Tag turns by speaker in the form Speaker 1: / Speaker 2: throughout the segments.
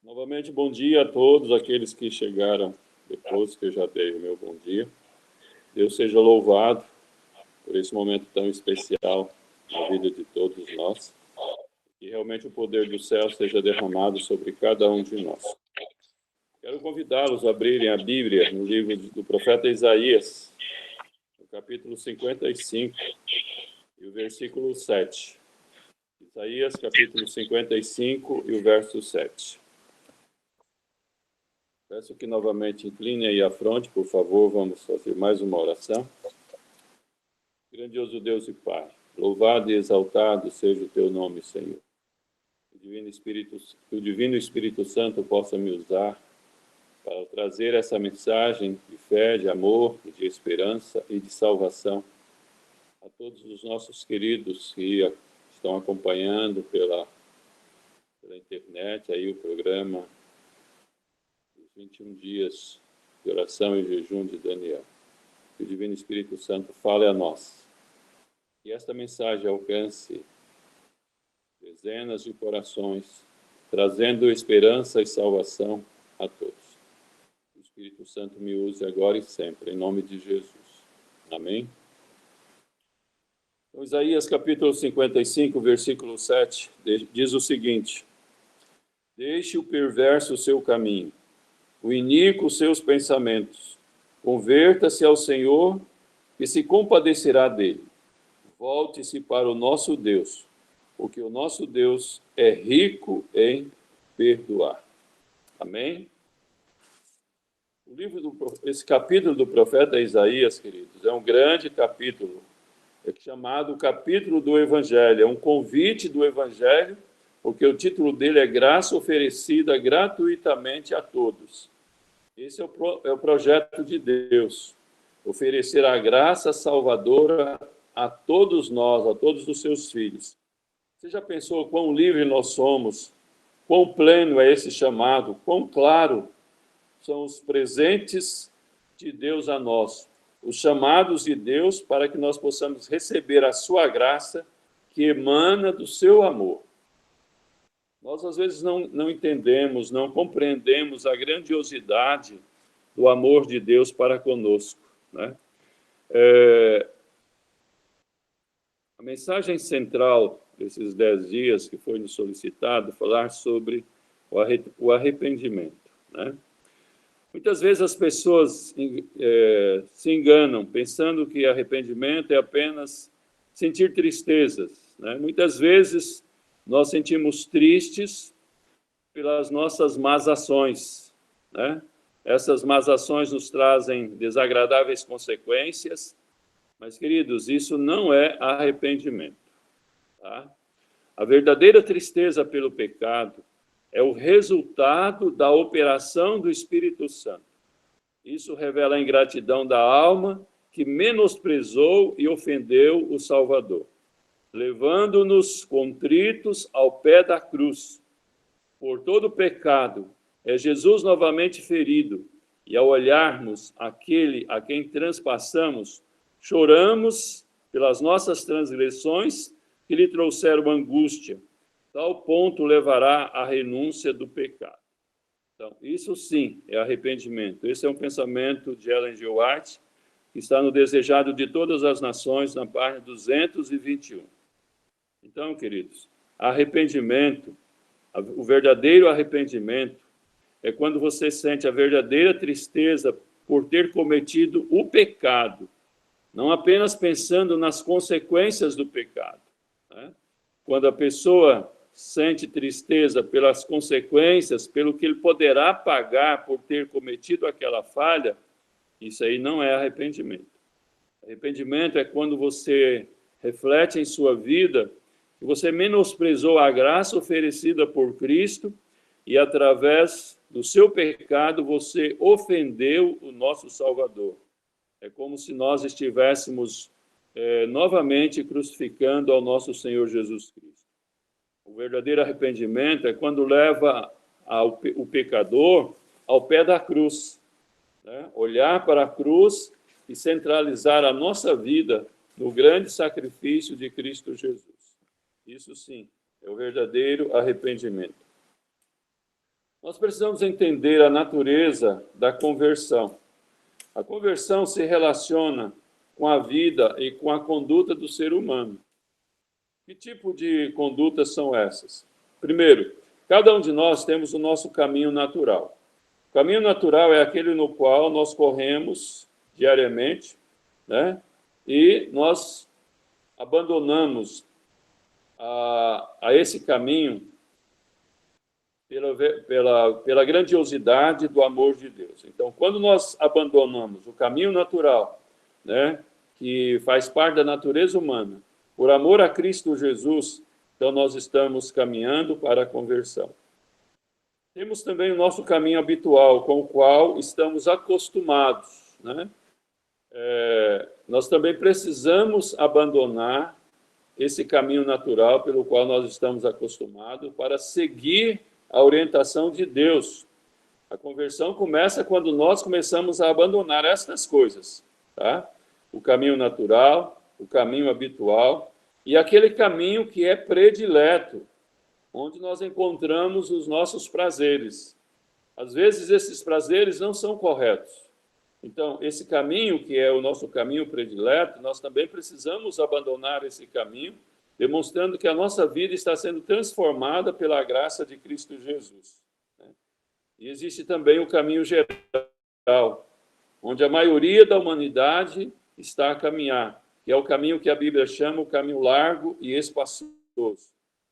Speaker 1: Novamente, bom dia a todos aqueles que chegaram depois que eu já dei o meu bom dia. Deus seja louvado por esse momento tão especial na vida de todos nós. E realmente o poder do céu seja derramado sobre cada um de nós. Quero convidá-los a abrirem a Bíblia no livro do profeta Isaías, no capítulo 55, e o versículo 7. Isaías, capítulo 55 e o verso 7. Peço que novamente incline aí a fronte, por favor, vamos fazer mais uma oração. Grandioso Deus e Pai, louvado e exaltado seja o teu nome, Senhor. Que o Divino Espírito Santo possa me usar para trazer essa mensagem de fé, de amor, de esperança e de salvação a todos os nossos queridos que estão acompanhando pela internet aí o programa 21 dias de oração e jejum de Daniel. Que o Divino Espírito Santo fale a nós. Que esta mensagem alcance dezenas de corações, trazendo esperança e salvação a todos. Que o Espírito Santo me use agora e sempre, em nome de Jesus. Amém? Então, Isaías capítulo 55, versículo 7, diz o seguinte: Deixe o perverso o seu caminho, o iníquo seus pensamentos. Converta-se ao Senhor, que se compadecerá dele. Volte-se para o nosso Deus, porque o nosso Deus é rico em perdoar. Amém? Esse capítulo do profeta Isaías, queridos, é um grande capítulo, é chamado capítulo do Evangelho, é um convite do Evangelho, porque o título dele é Graça Oferecida Gratuitamente a Todos. Esse é o projeto de Deus, oferecer a graça salvadora a todos nós, a todos os seus filhos. Você já pensou quão livre nós somos, quão pleno é esse chamado, quão claro são os presentes de Deus a nós, os chamados de Deus para que nós possamos receber a sua graça que emana do seu amor. Nós, às vezes, não entendemos, não compreendemos a grandiosidade do amor de Deus para conosco, né? A mensagem central desses 10 dias que foi nos solicitado, falar sobre o arrependimento, né? Muitas vezes as pessoas se enganam, pensando que arrependimento é apenas sentir tristezas, né? Muitas vezes nós sentimos tristes pelas nossas más ações, né? Essas más ações nos trazem desagradáveis consequências, mas, queridos, isso não é arrependimento, tá? A verdadeira tristeza pelo pecado é o resultado da operação do Espírito Santo. Isso revela a ingratidão da alma que menosprezou e ofendeu o Salvador, levando-nos contritos ao pé da cruz. Por todo o pecado, é Jesus novamente ferido, e ao olharmos aquele a quem transpassamos, choramos pelas nossas transgressões que lhe trouxeram angústia. Tal ponto levará à renúncia do pecado. Então, isso sim é arrependimento. Esse é um pensamento de Ellen G. White, que está no Desejado de Todas as Nações, na página 221. Então, queridos, arrependimento, o verdadeiro arrependimento, é quando você sente a verdadeira tristeza por ter cometido o pecado, não apenas pensando nas consequências do pecado, né? Quando a pessoa sente tristeza pelas consequências, pelo que ele poderá pagar por ter cometido aquela falha, isso aí não é arrependimento. Arrependimento é quando você reflete em sua vida que você menosprezou a graça oferecida por Cristo e, através do seu pecado, você ofendeu o nosso Salvador. É como se nós estivéssemos novamente crucificando ao nosso Senhor Jesus Cristo. O verdadeiro arrependimento é quando leva o pecador ao pé da cruz, né? Olhar para a cruz e centralizar a nossa vida no grande sacrifício de Cristo Jesus. Isso sim, é o verdadeiro arrependimento. Nós precisamos entender a natureza da conversão. A conversão se relaciona com a vida e com a conduta do ser humano. Que tipo de condutas são essas? Primeiro, cada um de nós temos o nosso caminho natural. O caminho natural é aquele no qual nós corremos diariamente, né? E nós abandonamos a esse caminho pela grandiosidade do amor de Deus. Então, quando nós abandonamos o caminho natural, né, que faz parte da natureza humana, por amor a Cristo Jesus, então nós estamos caminhando para a conversão. Temos também o nosso caminho habitual, com o qual estamos acostumados, né? Nós também precisamos abandonar esse caminho natural pelo qual nós estamos acostumados para seguir a orientação de Deus. A conversão começa quando nós começamos a abandonar estas coisas, tá? O caminho natural, o caminho habitual e aquele caminho que é predileto, onde nós encontramos os nossos prazeres. Às vezes esses prazeres não são corretos. Então, esse caminho que é o nosso caminho predileto, nós também precisamos abandonar esse caminho, demonstrando que a nossa vida está sendo transformada pela graça de Cristo Jesus. E existe também o caminho geral, onde a maioria da humanidade está a caminhar, que é o caminho que a Bíblia chama o caminho largo e espaçoso.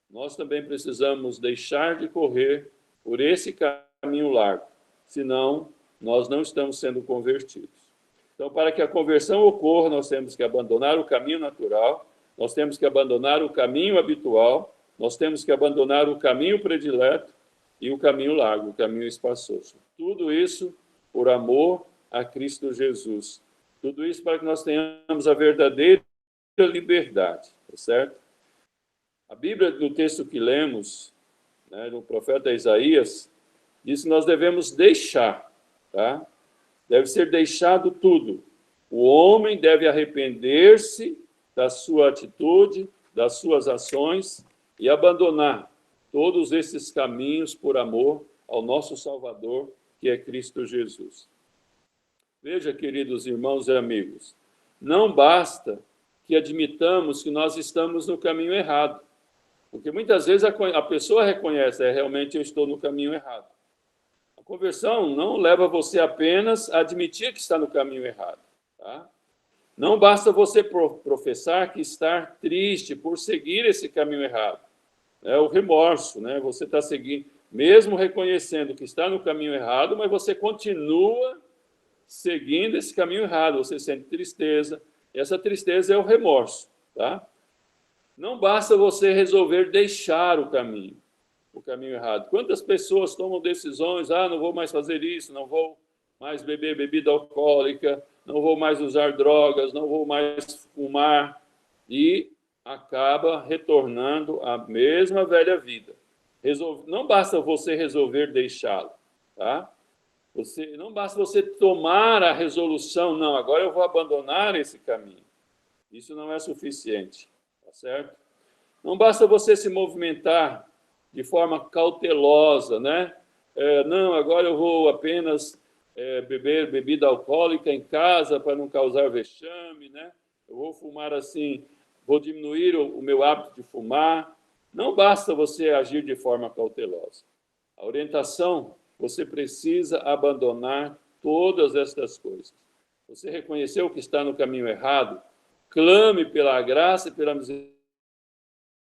Speaker 1: Nós também precisamos deixar de correr por esse caminho largo, senão nós não estamos sendo convertidos. Então, para que a conversão ocorra, nós temos que abandonar o caminho natural, nós temos que abandonar o caminho habitual, nós temos que abandonar o caminho predileto e o caminho largo, o caminho espaçoso. Tudo isso por amor a Cristo Jesus. Tudo isso para que nós tenhamos a verdadeira liberdade, tá certo? A Bíblia, no texto que lemos, né, do profeta Isaías, diz que nós devemos deixar, tá? Deve ser deixado tudo. O homem deve arrepender-se da sua atitude, das suas ações e abandonar todos esses caminhos por amor ao nosso Salvador, que é Cristo Jesus. Veja, queridos irmãos e amigos, não basta que admitamos que nós estamos no caminho errado, porque muitas vezes a pessoa reconhece, realmente eu estou no caminho errado. A conversão não leva você apenas a admitir que está no caminho errado, tá? Não basta você professar que está triste por seguir esse caminho errado. É o remorso, né? Você está seguindo, mesmo reconhecendo que está no caminho errado, mas você continua seguindo esse caminho errado. Você sente tristeza. Essa tristeza é o remorso, tá? Não basta você resolver deixar o caminho errado. Quantas pessoas tomam decisões, não vou mais fazer isso, não vou mais beber bebida alcoólica, não vou mais usar drogas, não vou mais fumar, e acaba retornando à mesma velha vida. Não basta você resolver deixá-lo, tá? Não basta você tomar a resolução, não, agora eu vou abandonar esse caminho. Isso não é suficiente, tá certo? Não basta você se movimentar de forma cautelosa, né? Não, agora eu vou apenas beber bebida alcoólica em casa para não causar vexame, né? Eu vou fumar assim, vou diminuir o meu hábito de fumar. Não basta você agir de forma cautelosa. A orientação, você precisa abandonar todas estas coisas. Você reconheceu que está no caminho errado? Clame pela graça e pela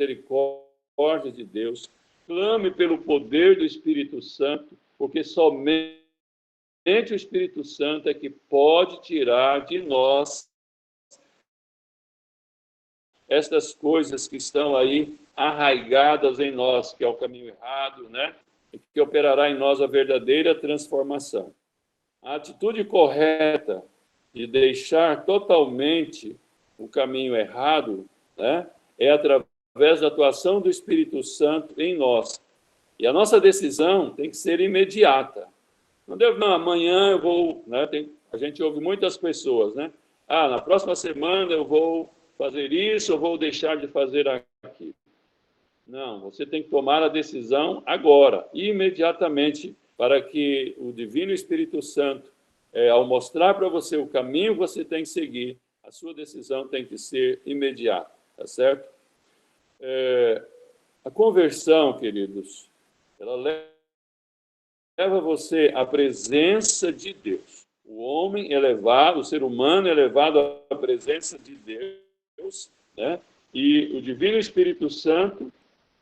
Speaker 1: misericórdia de Deus. Clame pelo poder do Espírito Santo, porque somente o Espírito Santo é que pode tirar de nós estas coisas que estão aí arraigadas em nós, que é o caminho errado, né? E que operará em nós a verdadeira transformação. A atitude correta de deixar totalmente o caminho errado, né, é através da atuação do Espírito Santo em nós. E a nossa decisão tem que ser imediata. Não, amanhã eu vou... Né, a gente ouve muitas pessoas, né? Na próxima semana eu vou fazer isso, eu vou deixar de fazer aquilo. Não, você tem que tomar a decisão agora, imediatamente, para que o Divino Espírito Santo, ao mostrar para você o caminho que você tem que seguir, a sua decisão tem que ser imediata, tá certo? A conversão, queridos, ela leva você à presença de Deus. O homem é levado, o ser humano é levado à presença de Deus, né? E o Divino Espírito Santo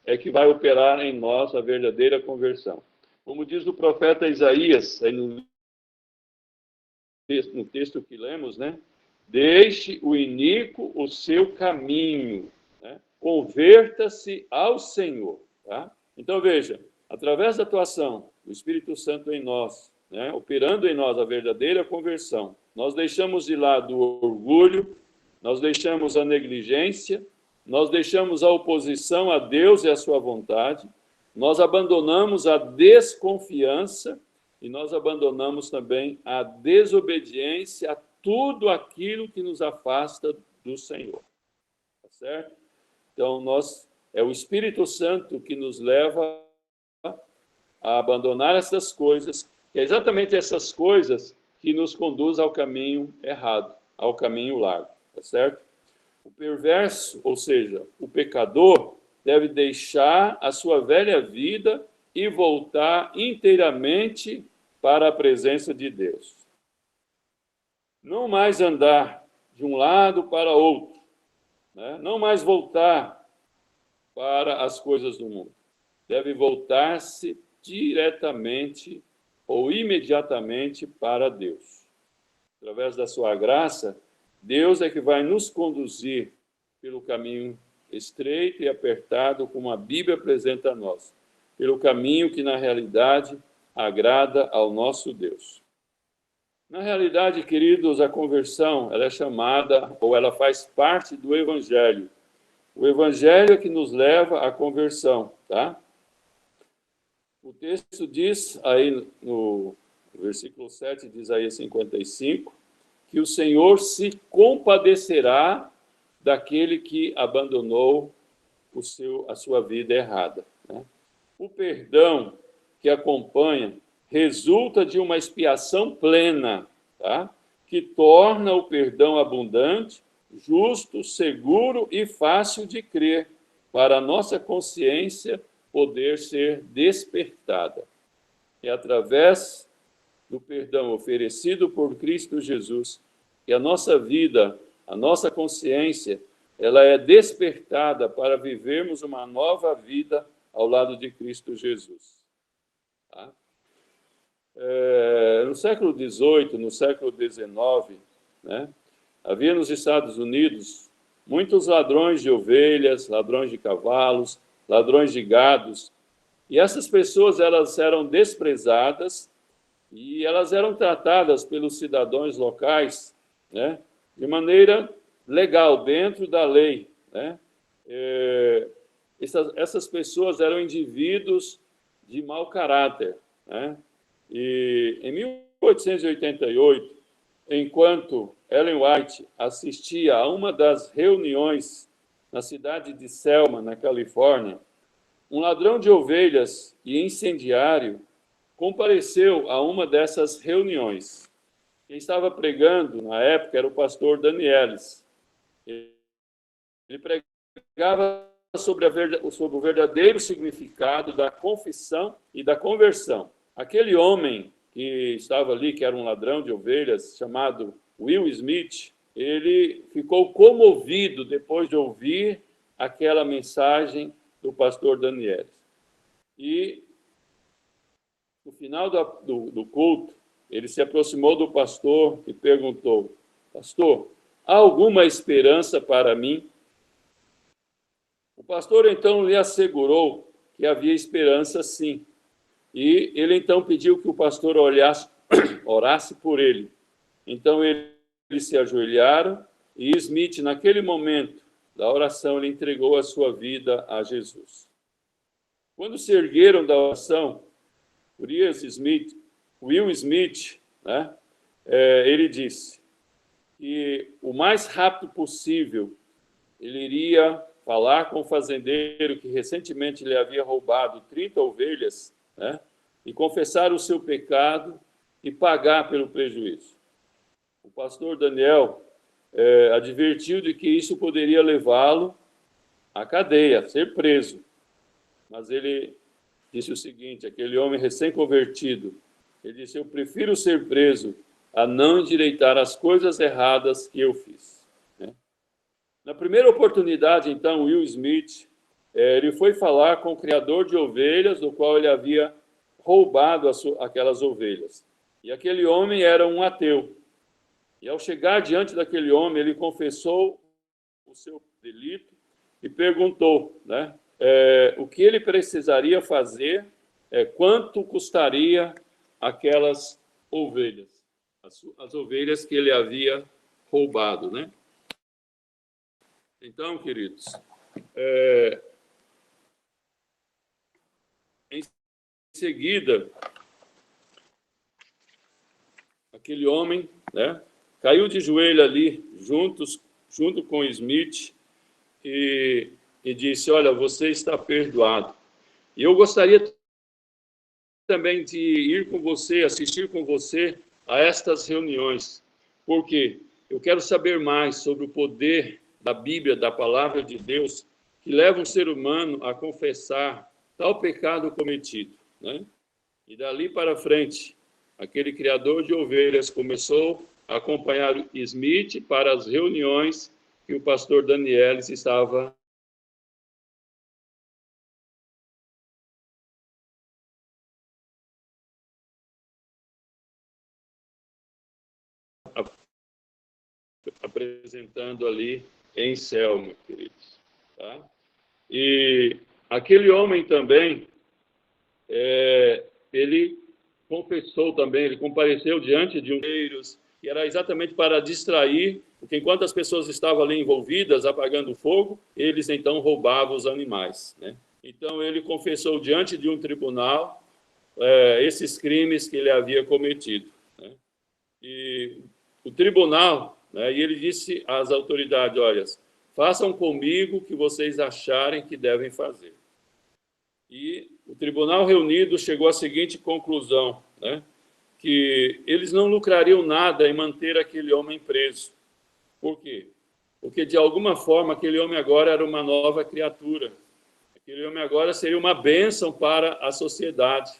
Speaker 1: é que vai operar em nós a verdadeira conversão. Como diz o profeta Isaías, aí no texto que lemos, né? Deixe o iníquo o seu caminho, né? Converta-se ao Senhor. Tá? Então, veja, através da atuação do Espírito Santo em nós, né? Operando em nós a verdadeira conversão, nós deixamos de lado o orgulho, nós deixamos a negligência, nós deixamos a oposição a Deus e à sua vontade, nós abandonamos a desconfiança e nós abandonamos também a desobediência a tudo aquilo que nos afasta do Senhor. Tá certo? Então, é o Espírito Santo que nos leva a abandonar essas coisas, que é exatamente essas coisas que nos conduz ao caminho errado, ao caminho largo. Tá certo? O perverso, ou seja, o pecador, deve deixar a sua velha vida e voltar inteiramente para a presença de Deus. Não mais andar de um lado para outro, né? Não mais voltar para as coisas do mundo. Deve voltar-se diretamente ou imediatamente para Deus. Através da sua graça, Deus é que vai nos conduzir pelo caminho estreito e apertado, como a Bíblia apresenta a nós, pelo caminho que, na realidade, agrada ao nosso Deus. Na realidade, queridos, a conversão, ela é chamada, ou ela faz parte do Evangelho. O Evangelho é que nos leva à conversão, tá? O texto diz, aí no versículo 7 de Isaías 55, que o Senhor se compadecerá daquele que abandonou a sua vida errada, né? O perdão que acompanha resulta de uma expiação plena, tá? Que torna o perdão abundante, justo, seguro e fácil de crer, para a nossa consciência poder ser despertada. É através do perdão oferecido por Cristo Jesus que a nossa vida, a nossa consciência, ela é despertada para vivermos uma nova vida ao lado de Cristo Jesus. Tá? No século XVIII, no século XIX, né, havia nos Estados Unidos muitos ladrões de ovelhas, ladrões de cavalos, ladrões de gados, e essas pessoas elas eram desprezadas e elas eram tratadas pelos cidadãos locais, né, de maneira legal, dentro da lei, né? Essas pessoas eram indivíduos de mau caráter, né? E em 1888, enquanto Ellen White assistia a uma das reuniões na cidade de Selma, na Califórnia, um ladrão de ovelhas e incendiário compareceu a uma dessas reuniões. Quem estava pregando na época era o pastor Danielis. Ele pregava sobre o verdadeiro significado da confissão e da conversão. Aquele homem que estava ali, que era um ladrão de ovelhas, chamado Will Smith, ele ficou comovido depois de ouvir aquela mensagem do pastor Danielis. E, no final do culto, ele se aproximou do pastor e perguntou: pastor, há alguma esperança para mim? O pastor, então, lhe assegurou que havia esperança, sim. E ele, então, pediu que o pastor orasse por ele. Então, eles se ajoelharam e Smith, naquele momento da oração, ele entregou a sua vida a Jesus. Quando se ergueram da oração, Will Smith, né, ele disse que o mais rápido possível ele iria falar com o fazendeiro que recentemente lhe havia roubado 30 ovelhas, né? E confessar o seu pecado e pagar pelo prejuízo. O pastor Daniel advertiu de que isso poderia levá-lo à cadeia, ser preso. Mas ele disse o seguinte, aquele homem recém-convertido, ele disse, eu prefiro ser preso a não endireitar as coisas erradas que eu fiz. Né? Na primeira oportunidade, então, Will Smith, ele foi falar com o criador de ovelhas, do qual ele havia roubado aquelas ovelhas. E aquele homem era um ateu. E ao chegar diante daquele homem, ele confessou o seu delito e perguntou, né, o que ele precisaria fazer, quanto custaria aquelas ovelhas, as ovelhas que ele havia roubado, né? Então, queridos, em seguida, aquele homem, né, caiu de joelho ali, junto com Smith, e disse, olha, você está perdoado. E eu gostaria também de ir com você, assistir com você a estas reuniões, porque eu quero saber mais sobre o poder da Bíblia, da palavra de Deus, que leva um ser humano a confessar tal pecado cometido, né? E dali para frente, aquele criador de ovelhas começou a acompanhar Smith para as reuniões que o pastor Daniel estava apresentando ali em Selma, queridos. Tá? E aquele homem também, ele confessou também, ele compareceu diante de um que era exatamente para distrair, porque enquanto as pessoas estavam ali envolvidas, apagando o fogo, eles então roubavam os animais, né? Então ele confessou diante de um tribunal esses crimes que ele havia cometido, né? E o tribunal, né, e ele disse às autoridades, olha, façam comigo o que vocês acharem que devem fazer. E o tribunal reunido chegou à seguinte conclusão, né, que eles não lucrariam nada em manter aquele homem preso. Por quê? Porque, de alguma forma, aquele homem agora era uma nova criatura. Aquele homem agora seria uma bênção para a sociedade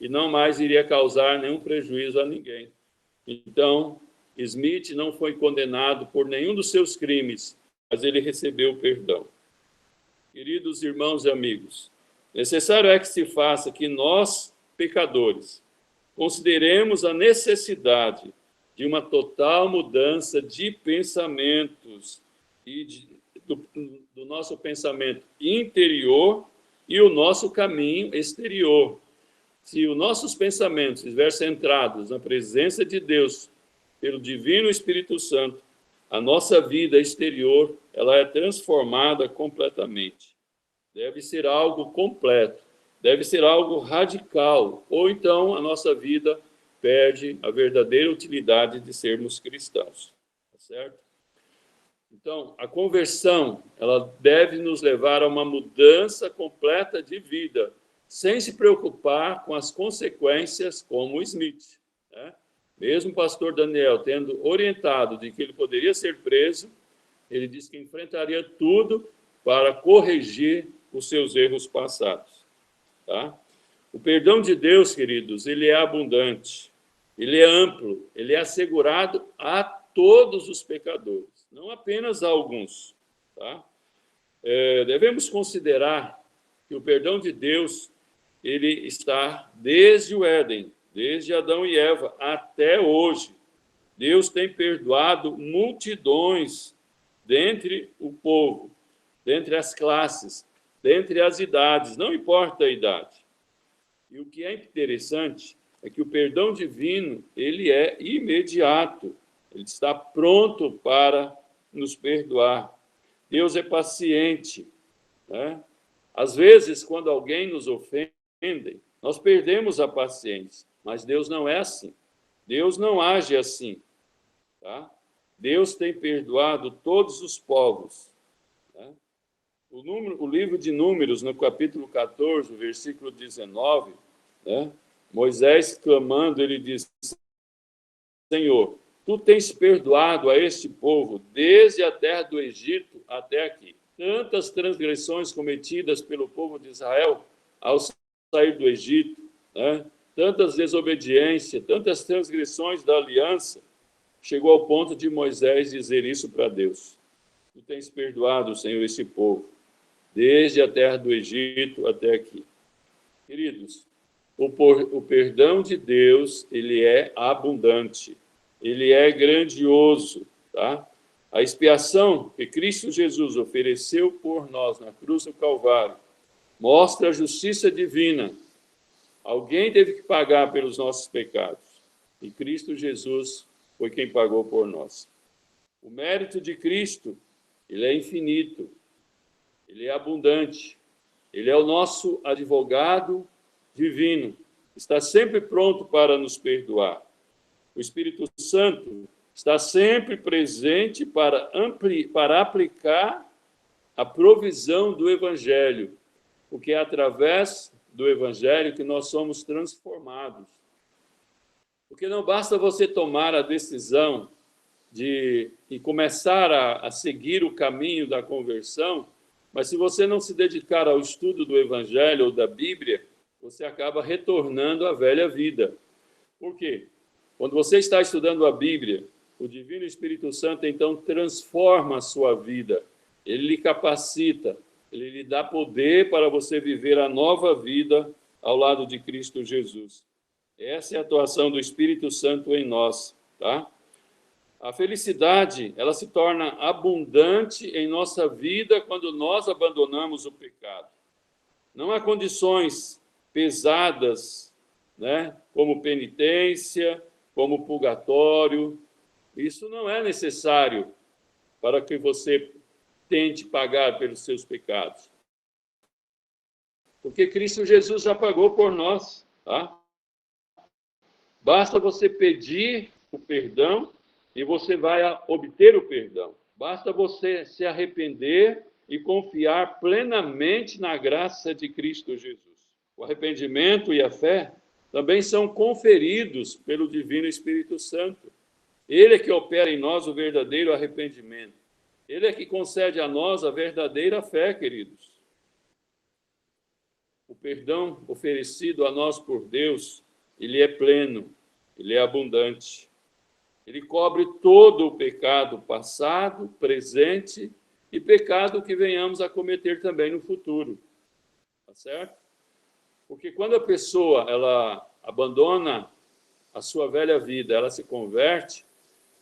Speaker 1: e não mais iria causar nenhum prejuízo a ninguém. Então, Smith não foi condenado por nenhum dos seus crimes, mas ele recebeu perdão. Queridos irmãos e amigos, necessário é que se faça que nós, pecadores, consideremos a necessidade de uma total mudança de pensamentos e do nosso pensamento interior e o nosso caminho exterior. Se os nossos pensamentos estiverem centrados na presença de Deus, pelo Divino Espírito Santo, a nossa vida exterior ela é transformada completamente. Deve ser algo completo, deve ser algo radical, ou então a nossa vida perde a verdadeira utilidade de sermos cristãos. Tá certo? Então, a conversão ela deve nos levar a uma mudança completa de vida, sem se preocupar com as consequências, como Smith, né? Mesmo o pastor Daniel tendo orientado de que ele poderia ser preso, ele disse que enfrentaria tudo para corrigir os seus erros passados. Tá? O perdão de Deus, queridos, ele é abundante, ele é amplo, ele é assegurado a todos os pecadores, não apenas a alguns. Tá? Devemos considerar que o perdão de Deus ele está desde o Éden, desde Adão e Eva até hoje. Deus tem perdoado multidões dentre o povo, dentre as classes, dentre as idades, não importa a idade. E o que é interessante é que o perdão divino, ele é imediato, ele está pronto para nos perdoar. Deus é paciente, né? Às vezes, quando alguém nos ofende, nós perdemos a paciência, mas Deus não é assim. Deus não age assim. Tá? Deus tem perdoado todos os povos. Tá? O livro de Números, no capítulo 14, versículo 19, né? Moisés clamando, ele diz: Senhor, tu tens perdoado a este povo desde a terra do Egito até aqui. Tantas transgressões cometidas pelo povo de Israel ao sair do Egito, né? Tantas desobediências, tantas transgressões da aliança, chegou ao ponto de Moisés dizer isso para Deus: tu tens perdoado, Senhor, esse povo desde a terra do Egito até aqui. Queridos, o perdão de Deus, ele é abundante, ele é grandioso, tá? A expiação que Cristo Jesus ofereceu por nós na cruz do Calvário mostra a justiça divina. Alguém teve que pagar pelos nossos pecados, e Cristo Jesus foi quem pagou por nós. O mérito de Cristo, ele é infinito, ele é abundante, ele é o nosso advogado divino, está sempre pronto para nos perdoar. O Espírito Santo está sempre presente para aplicar a provisão do Evangelho, porque é através do Evangelho que nós somos transformados. Porque não basta você tomar a decisão de começar a seguir o caminho da conversão, mas se você não se dedicar ao estudo do Evangelho ou da Bíblia, você acaba retornando à velha vida. Por quê? Quando você está estudando a Bíblia, o Divino Espírito Santo, então, transforma a sua vida. Ele lhe capacita, ele lhe dá poder para você viver a nova vida ao lado de Cristo Jesus. Essa é a atuação do Espírito Santo em nós, tá? A felicidade, ela se torna abundante em nossa vida quando nós abandonamos o pecado. Não há condições pesadas, né, como penitência, como purgatório. Isso não é necessário para que você tente pagar pelos seus pecados. Porque Cristo Jesus já pagou por nós, tá? Basta você pedir o perdão e você vai obter o perdão. Basta você se arrepender e confiar plenamente na graça de Cristo Jesus. O arrependimento e a fé também são conferidos pelo Divino Espírito Santo. Ele é que opera em nós o verdadeiro arrependimento. Ele é que concede a nós a verdadeira fé, queridos. O perdão oferecido a nós por Deus, ele é pleno, ele é abundante. Ele cobre todo o pecado passado, presente e pecado que venhamos a cometer também no futuro. Tá certo? Porque quando a pessoa ela abandona a sua velha vida, ela se converte,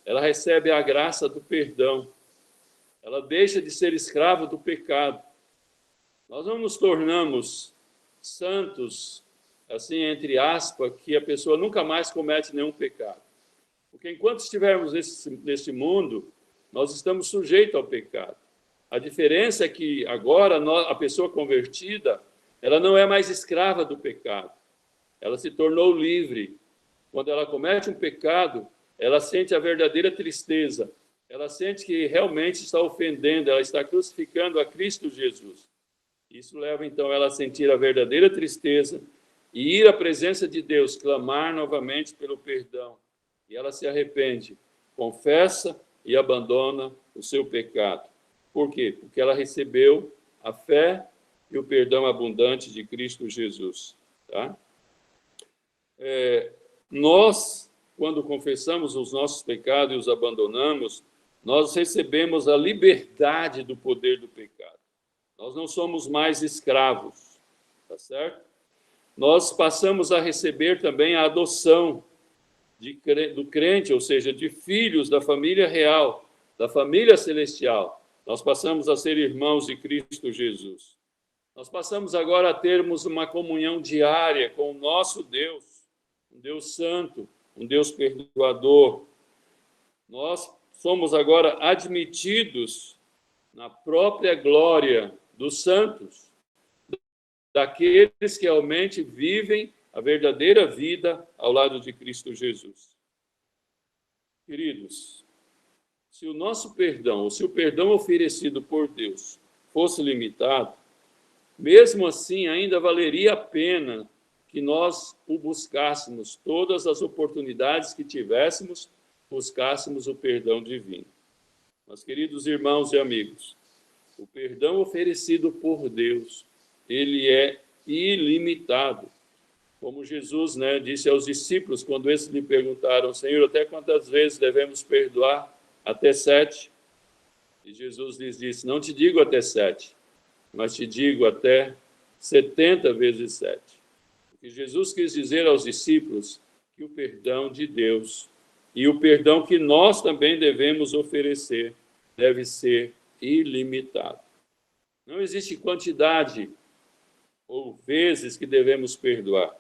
Speaker 1: ela recebe a graça do perdão. Ela deixa de ser escrava do pecado. Nós não nos tornamos santos, assim, entre aspas, que a pessoa nunca mais comete nenhum pecado. Porque enquanto estivermos nesse mundo, nós estamos sujeitos ao pecado. A diferença é que agora a pessoa convertida, ela não é mais escrava do pecado. Ela se tornou livre. Quando ela comete um pecado, ela sente a verdadeira tristeza. Ela sente que realmente está ofendendo, ela está crucificando a Cristo Jesus. Isso leva, então, ela a sentir a verdadeira tristeza e ir à presença de Deus, clamar novamente pelo perdão. E ela se arrepende, confessa e abandona o seu pecado. Por quê? Porque ela recebeu a fé e o perdão abundante de Cristo Jesus. Tá? Nós, quando confessamos os nossos pecados e os abandonamos, nós recebemos a liberdade do poder do pecado. Nós não somos mais escravos, tá certo? Nós passamos a receber também a adoção do crente, ou seja, de filhos da família real, da família celestial. Nós passamos a ser irmãos de Cristo Jesus. Nós passamos agora a termos uma comunhão diária com o nosso Deus, um Deus santo, um Deus perdoador. Nós somos agora admitidos na própria glória dos santos, daqueles que realmente vivem a verdadeira vida ao lado de Cristo Jesus. Queridos, se o nosso perdão, ou se o perdão oferecido por Deus fosse limitado, mesmo assim ainda valeria a pena que nós o buscássemos, todas as oportunidades que tivéssemos, buscássemos o perdão divino. Mas, queridos irmãos e amigos, o perdão oferecido por Deus, ele é ilimitado. Como Jesus, disse aos discípulos, quando esses lhe perguntaram: Senhor, até quantas vezes devemos perdoar? Até 7. E Jesus lhes disse: não te digo até 7, mas te digo até 70 vezes 7. Porque Jesus quis dizer aos discípulos que o perdão de Deus e o perdão que nós também devemos oferecer deve ser ilimitado. Não existe quantidade ou vezes que devemos perdoar,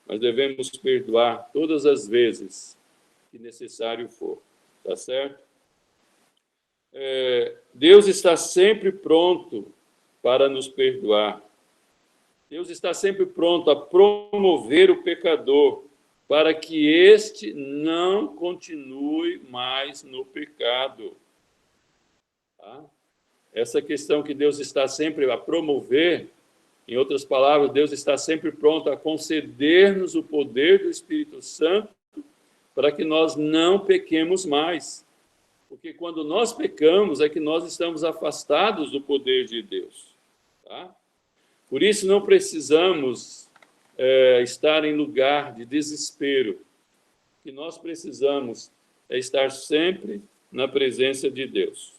Speaker 1: mas devemos perdoar todas as vezes que necessário for. Tá certo? Deus está sempre pronto para nos perdoar. Deus está sempre pronto a promover o pecador para que este não continue mais no pecado. Tá? Essa questão que Deus está sempre a promover, em outras palavras, Deus está sempre pronto a conceder-nos o poder do Espírito Santo para que nós não pequemos mais. Porque quando nós pecamos é que nós estamos afastados do poder de Deus. Tá? Por isso não precisamos estar em lugar de desespero. O que nós precisamos é estar sempre na presença de Deus.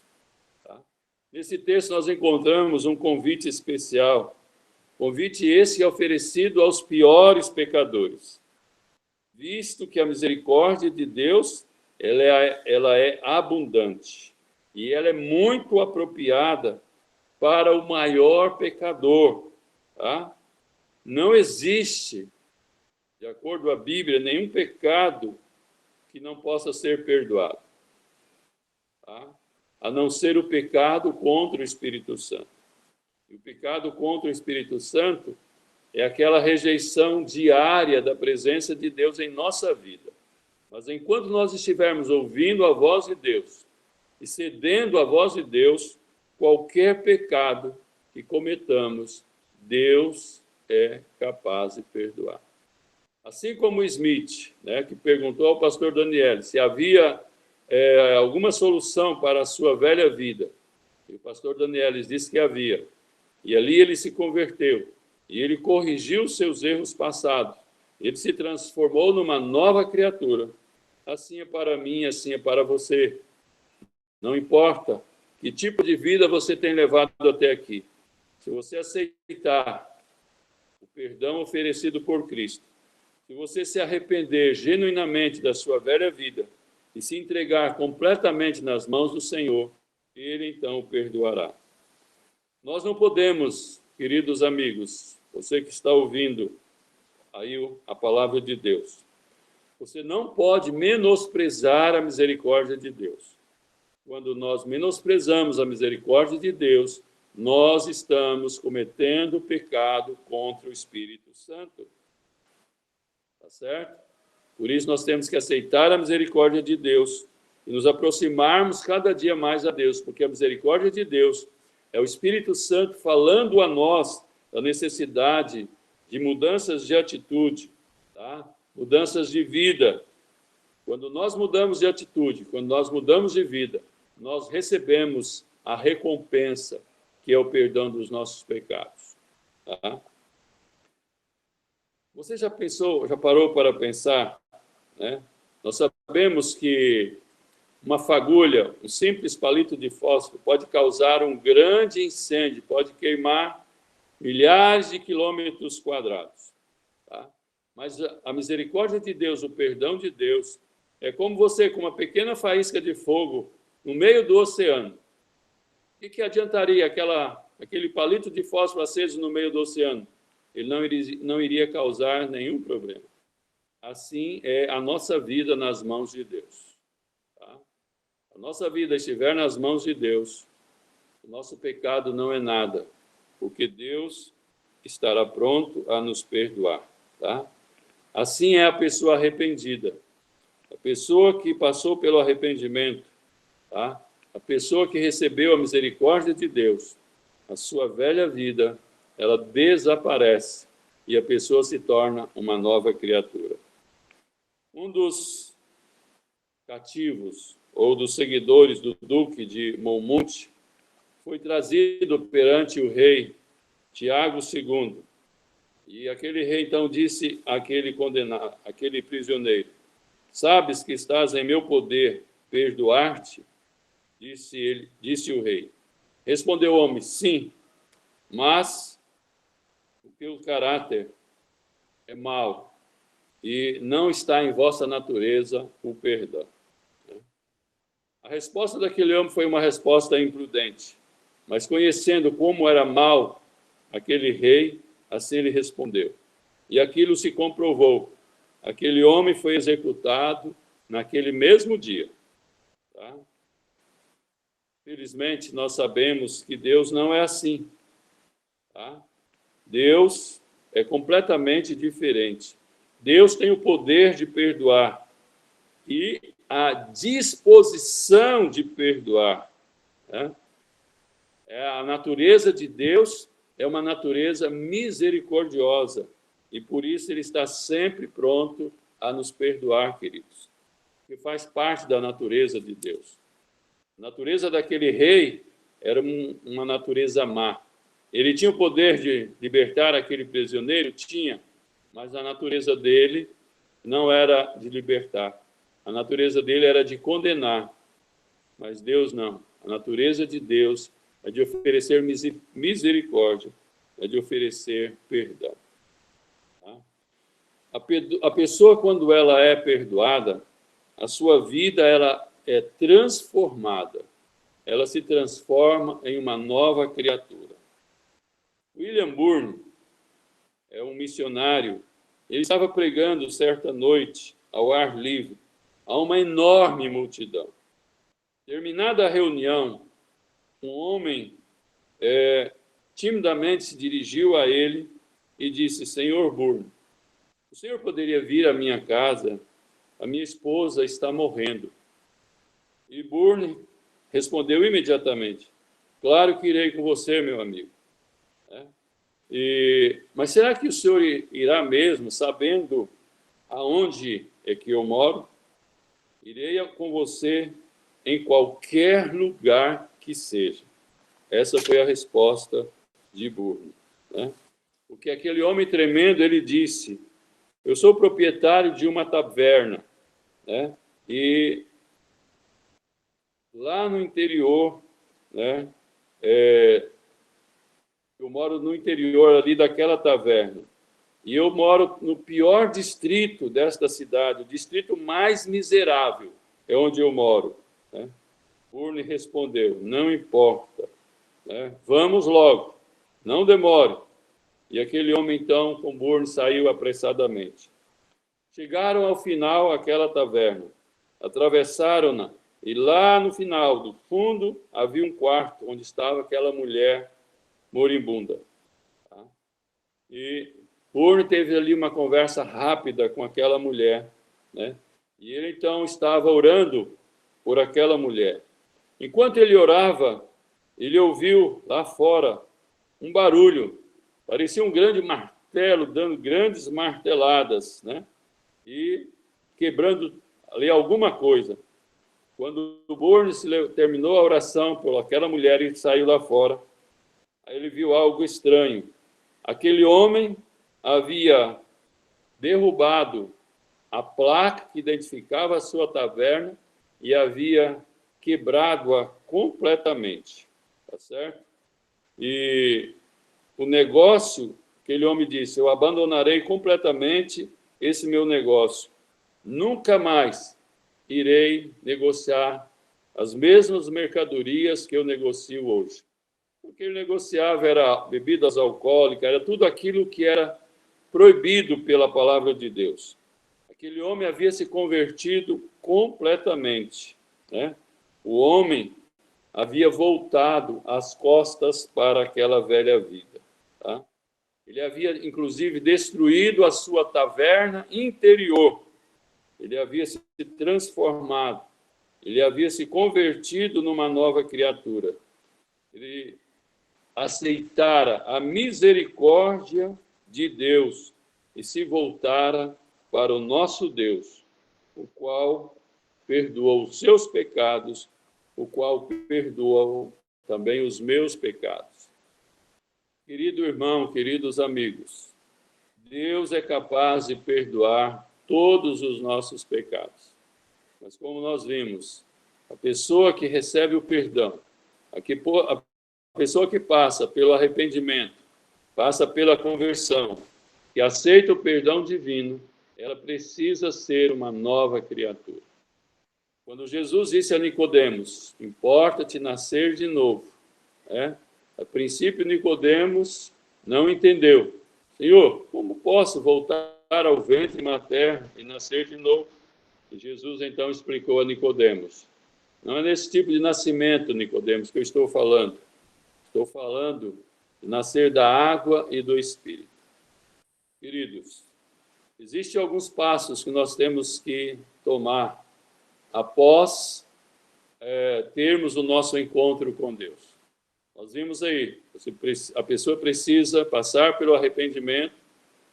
Speaker 1: Tá? Nesse texto nós encontramos um convite especial. Convite esse é oferecido aos piores pecadores. Visto que a misericórdia de Deus ela é abundante e ela é muito apropriada para o maior pecador. Tá? Não existe, de acordo com a Bíblia, nenhum pecado que não possa ser perdoado, tá? A não ser o pecado contra o Espírito Santo. E o pecado contra o Espírito Santo é aquela rejeição diária da presença de Deus em nossa vida. Mas enquanto nós estivermos ouvindo a voz de Deus e cedendo à voz de Deus, qualquer pecado que cometamos, Deus é capaz de perdoar. Assim como Smith, que perguntou ao pastor Daniel se havia alguma solução para a sua velha vida. E o pastor Daniel disse que havia. E ali ele se converteu. E ele corrigiu os seus erros passados. Ele se transformou numa nova criatura. Assim é para mim, assim é para você. Não importa que tipo de vida você tem levado até aqui. Se você aceitar o perdão oferecido por Cristo, se você se arrepender genuinamente da sua velha vida e se entregar completamente nas mãos do Senhor, Ele então o perdoará. Nós não podemos, queridos amigos, você que está ouvindo aí a palavra de Deus, você não pode menosprezar a misericórdia de Deus. Quando nós menosprezamos a misericórdia de Deus, nós estamos cometendo pecado contra o Espírito Santo. Tá certo? Por isso nós temos que aceitar a misericórdia de Deus e nos aproximarmos cada dia mais a Deus, porque a misericórdia de Deus é o Espírito Santo falando a nós da necessidade de mudanças de atitude, tá? Mudanças de vida. Quando nós mudamos de atitude, quando nós mudamos de vida, nós recebemos a recompensa, que é o perdão dos nossos pecados. Tá? Você já parou para pensar, Nós sabemos que uma fagulha, um simples palito de fósforo, pode causar um grande incêndio, pode queimar milhares de quilômetros quadrados. Tá? Mas a misericórdia de Deus, o perdão de Deus, é como você com uma pequena faísca de fogo no meio do oceano. O que adiantaria aquele palito de fósforo aceso no meio do oceano? Ele não iria causar nenhum problema. Assim é a nossa vida nas mãos de Deus. Tá? A nossa vida estiver nas mãos de Deus, o nosso pecado não é nada, porque Deus estará pronto a nos perdoar. Tá? Assim é a pessoa arrependida. A pessoa que passou pelo arrependimento, tá? A pessoa que recebeu a misericórdia de Deus, a sua velha vida, ela desaparece e a pessoa se torna uma nova criatura. Um dos cativos, ou dos seguidores do duque de Monmouth, foi trazido perante o rei Tiago II. E aquele rei, então, disse àquele condenado, àquele prisioneiro: sabes que estás em meu poder perdoar-te? Disse o rei. Respondeu o homem: sim, mas o teu caráter é mau e não está em vossa natureza o perdão. A resposta daquele homem foi uma resposta imprudente, mas conhecendo como era mau aquele rei, assim ele respondeu. E aquilo se comprovou. Aquele homem foi executado naquele mesmo dia. Tá? Felizmente, nós sabemos que Deus não é assim. Tá? Deus é completamente diferente. Deus tem o poder de perdoar e a disposição de perdoar. Né? A natureza de Deus é uma natureza misericordiosa e por isso ele está sempre pronto a nos perdoar, queridos, que faz parte da natureza de Deus. A natureza daquele rei era uma natureza má. Ele tinha o poder de libertar aquele prisioneiro? Tinha, mas a natureza dele não era de libertar. A natureza dele era de condenar, mas Deus não. A natureza de Deus é de oferecer misericórdia, é de oferecer perdão. Tá? A pessoa, quando ela é perdoada, a sua vida ela é transformada. Ela se transforma em uma nova criatura. William Burne é um missionário. Ele estava pregando certa noite, ao ar livre, a uma enorme multidão. Terminada a reunião, um homem timidamente se dirigiu a ele e disse: Senhor Burne, o senhor poderia vir à minha casa? A minha esposa está morrendo. E Burne respondeu imediatamente: claro que irei com você, meu amigo. Mas será que o senhor irá mesmo, sabendo aonde é que eu moro? Irei com você em qualquer lugar que seja. Essa foi a resposta de Burne. Né? Porque aquele homem tremendo, ele disse: eu sou proprietário de uma taverna, né? E lá no interior, né? Eu moro no interior ali daquela taverna. E eu moro no pior distrito desta cidade, o distrito mais miserável é onde eu moro. Né? Burne respondeu: não importa. Né? Vamos logo, não demore. E aquele homem, então, com Burne, saiu apressadamente. Chegaram ao final àquela taverna, atravessaram-na, e lá no final, do fundo, havia um quarto onde estava aquela mulher moribunda. Tá? E Burne teve ali uma conversa rápida com aquela mulher, né? E ele, então, estava orando por aquela mulher. Enquanto ele orava, ele ouviu lá fora um barulho, parecia um grande martelo, dando grandes marteladas, né? E quebrando ali alguma coisa. Quando o Burne terminou a oração por aquela mulher e saiu lá fora, aí ele viu algo estranho. Aquele homem havia derrubado a placa que identificava a sua taverna e havia quebrado-a completamente. Tá certo? E o negócio, aquele homem disse: eu abandonarei completamente esse meu negócio. Nunca mais irei negociar as mesmas mercadorias que eu negocio hoje. O que ele negociava era bebidas alcoólicas, era tudo aquilo que era proibido pela palavra de Deus. Aquele homem havia se convertido completamente. Né? O homem havia voltado as costas para aquela velha vida. Tá? Ele havia, inclusive, destruído a sua taverna interior. Ele havia se transformado. Ele havia se convertido numa nova criatura. Ele aceitara a misericórdia de Deus e se voltara para o nosso Deus, o qual perdoou os seus pecados, o qual perdoou também os meus pecados. Querido irmão, queridos amigos, Deus é capaz de perdoar todos os nossos pecados. Mas como nós vimos, a pessoa que recebe o perdão, a pessoa que passa pelo arrependimento, passa pela conversão, que aceita o perdão divino, ela precisa ser uma nova criatura. Quando Jesus disse a Nicodemos, importa-te nascer de novo, a princípio Nicodemos não entendeu. Senhor, como posso voltar ao ventre materno e nascer de novo? E Jesus então explicou a Nicodemos, não é nesse tipo de nascimento, Nicodemos, que eu estou falando. Estou falando de nascer da água e do Espírito. Queridos, existem alguns passos que nós temos que tomar após termos o nosso encontro com Deus. Nós vimos aí, a pessoa precisa passar pelo arrependimento,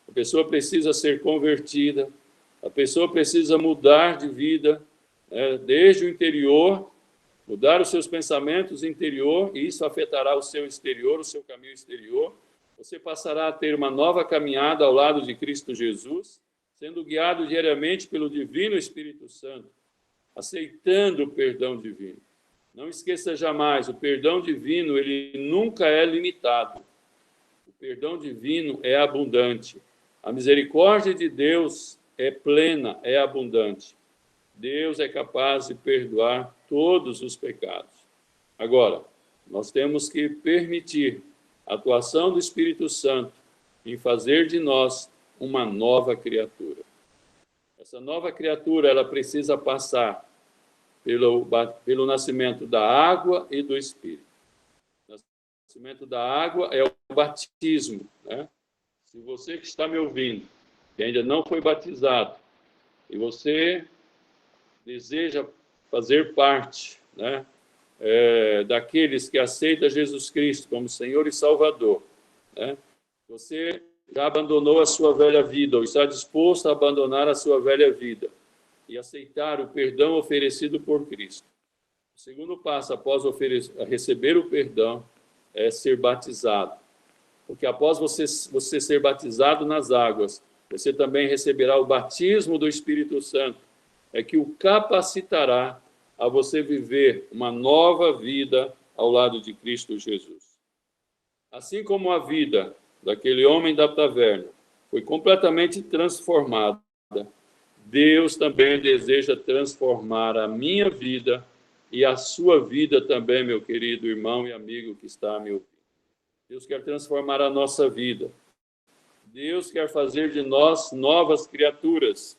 Speaker 1: a pessoa precisa ser convertida, a pessoa precisa mudar de vida, desde o interior, mudar os seus pensamentos interior, e isso afetará o seu exterior, o seu caminho exterior. Você passará a ter uma nova caminhada ao lado de Cristo Jesus, sendo guiado diariamente pelo Divino Espírito Santo, aceitando o perdão divino. Não esqueça jamais, o perdão divino, ele nunca é limitado. O perdão divino é abundante. A misericórdia de Deus é plena, é abundante. Deus é capaz de perdoar todos os pecados. Agora, nós temos que permitir a atuação do Espírito Santo em fazer de nós uma nova criatura. Essa nova criatura, ela precisa passar pelo nascimento da água e do Espírito. O nascimento da água é o batismo, Se você que está me ouvindo, que ainda não foi batizado, e você deseja fazer parte, daqueles que aceitam Jesus Cristo como Senhor e Salvador, você já abandonou a sua velha vida, ou está disposto a abandonar a sua velha vida e aceitar o perdão oferecido por Cristo. O segundo passo após receber o perdão é ser batizado. Porque após você ser batizado nas águas, você também receberá o batismo do Espírito Santo, que o capacitará a você viver uma nova vida ao lado de Cristo Jesus. Assim como a vida daquele homem da taverna foi completamente transformada, Deus também deseja transformar a minha vida e a sua vida também, meu querido irmão e amigo que está a me ouvir. Deus quer transformar a nossa vida. Deus quer fazer de nós novas criaturas,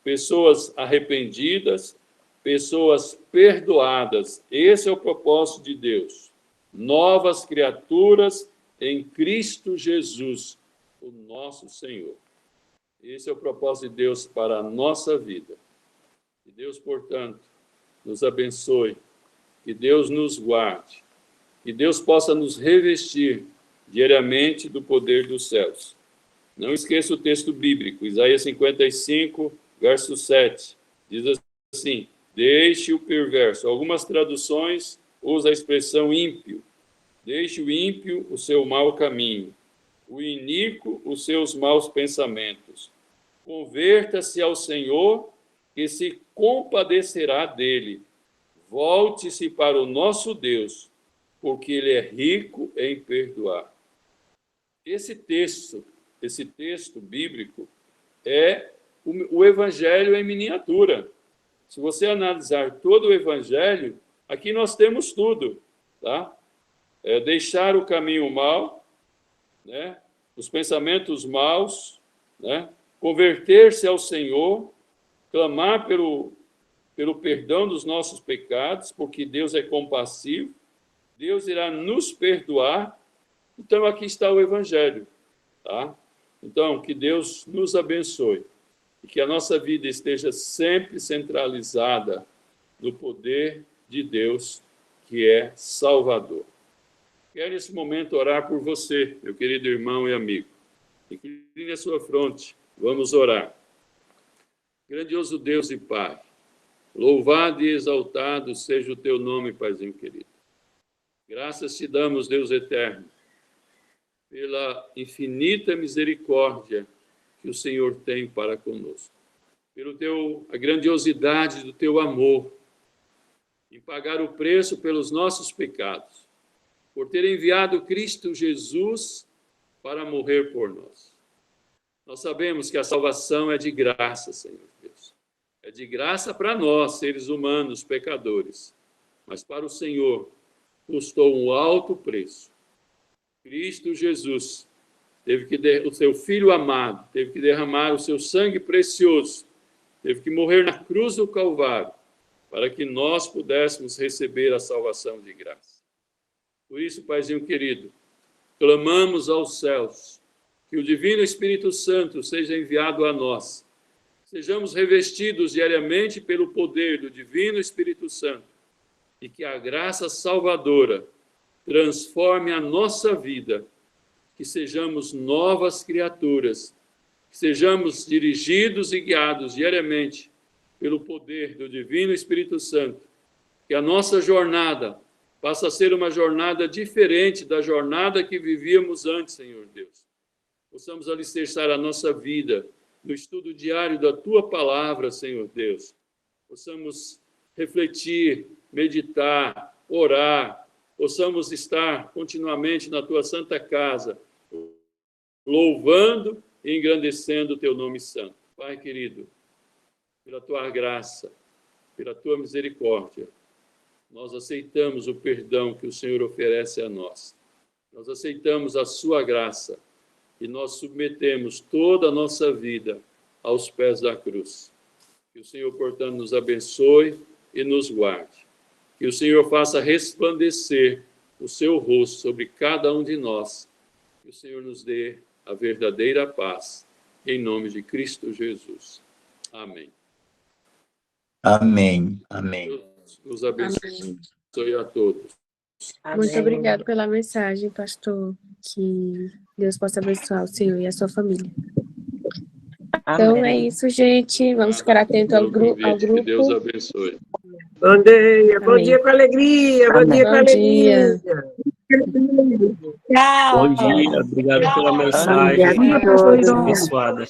Speaker 1: pessoas arrependidas, pessoas perdoadas. Esse é o propósito de Deus. Novas criaturas em Cristo Jesus, o nosso Senhor. Esse é o propósito de Deus para a nossa vida. Que Deus, portanto, nos abençoe, que Deus nos guarde, que Deus possa nos revestir diariamente do poder dos céus. Não esqueça o texto bíblico, Isaías 55, verso 7. Diz assim: deixe o perverso. Algumas traduções usam a expressão ímpio. Deixe o ímpio o seu mau caminho, o iníquo os seus maus pensamentos. Converta-se ao Senhor, que se compadecerá dele. Volte-se para o nosso Deus, porque ele é rico em perdoar. Esse texto bíblico é o Evangelho em miniatura. Se você analisar todo o Evangelho, aqui nós temos tudo, tá? Deixar o caminho mau, os pensamentos maus, converter-se ao Senhor, clamar pelo perdão dos nossos pecados, porque Deus é compassivo, Deus irá nos perdoar. Então, aqui está o Evangelho, tá? Então, que Deus nos abençoe e que a nossa vida esteja sempre centralizada no poder de Deus, que é Salvador. quero nesse momento orar por você, meu querido irmão e amigo. Incline a sua fronte, vamos orar. Grandioso Deus e Pai, louvado e exaltado seja o teu nome, Paizinho querido. Graças te damos, Deus eterno, pela infinita misericórdia que o Senhor tem para conosco, a grandiosidade do teu amor, em pagar o preço pelos nossos pecados, por ter enviado Cristo Jesus para morrer por nós. Nós sabemos que a salvação é de graça, Senhor Deus. É de graça para nós, seres humanos, pecadores. Mas para o Senhor, custou um alto preço. Cristo Jesus o seu Filho amado, teve que derramar o seu sangue precioso, teve que morrer na cruz do Calvário, para que nós pudéssemos receber a salvação de graça. Por isso, Paizinho querido, clamamos aos céus, que o Divino Espírito Santo seja enviado a nós, sejamos revestidos diariamente pelo poder do Divino Espírito Santo e que a graça salvadora transforme a nossa vida, que sejamos novas criaturas, que sejamos dirigidos e guiados diariamente pelo poder do Divino Espírito Santo, que a nossa jornada passa a ser uma jornada diferente da jornada que vivíamos antes, Senhor Deus. Possamos alicerçar a nossa vida no estudo diário da Tua Palavra, Senhor Deus. Possamos refletir, meditar, orar, possamos estar continuamente na Tua Santa Casa, louvando e engrandecendo o Teu nome santo. Pai querido, pela Tua graça, pela Tua misericórdia, nós aceitamos o perdão que o Senhor oferece a nós. Nós aceitamos a Sua graça e nós submetemos toda a nossa vida aos pés da cruz. Que o Senhor, portanto, nos abençoe e nos guarde. Que o Senhor faça resplandecer o seu rosto sobre cada um de nós. Que o Senhor nos dê a verdadeira paz, em nome de Cristo Jesus. Amém.
Speaker 2: Amém. Amém.
Speaker 1: Deus nos abençoe a todos.
Speaker 3: Amém. Muito obrigado pela mensagem, pastor. Que Deus possa abençoar o senhor e a sua família. Amém. Então é isso, gente. Vamos ficar atentos ao grupo.
Speaker 1: Que Deus abençoe.
Speaker 4: Bom dia, bom dia com alegria, bom dia com alegria.
Speaker 5: Tchau. Bom dia, obrigado pela mensagem. Abençoada.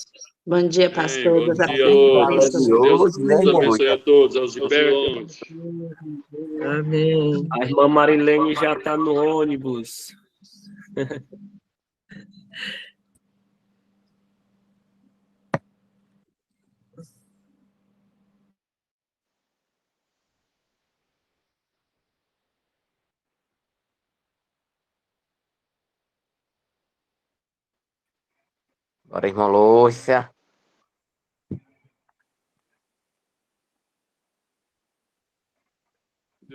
Speaker 4: Bom dia, pastor.
Speaker 1: Bom dia Deus abençoe a todos, aos de perto.
Speaker 4: Amém.
Speaker 5: A irmã Marilene já está no ônibus.
Speaker 6: Bora, irmã Lúcia.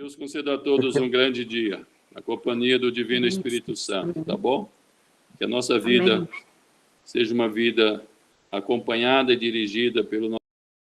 Speaker 1: Deus conceda a todos um grande dia, na companhia do Divino Espírito Santo, tá bom? Que a nossa vida seja uma vida acompanhada e dirigida pelo nosso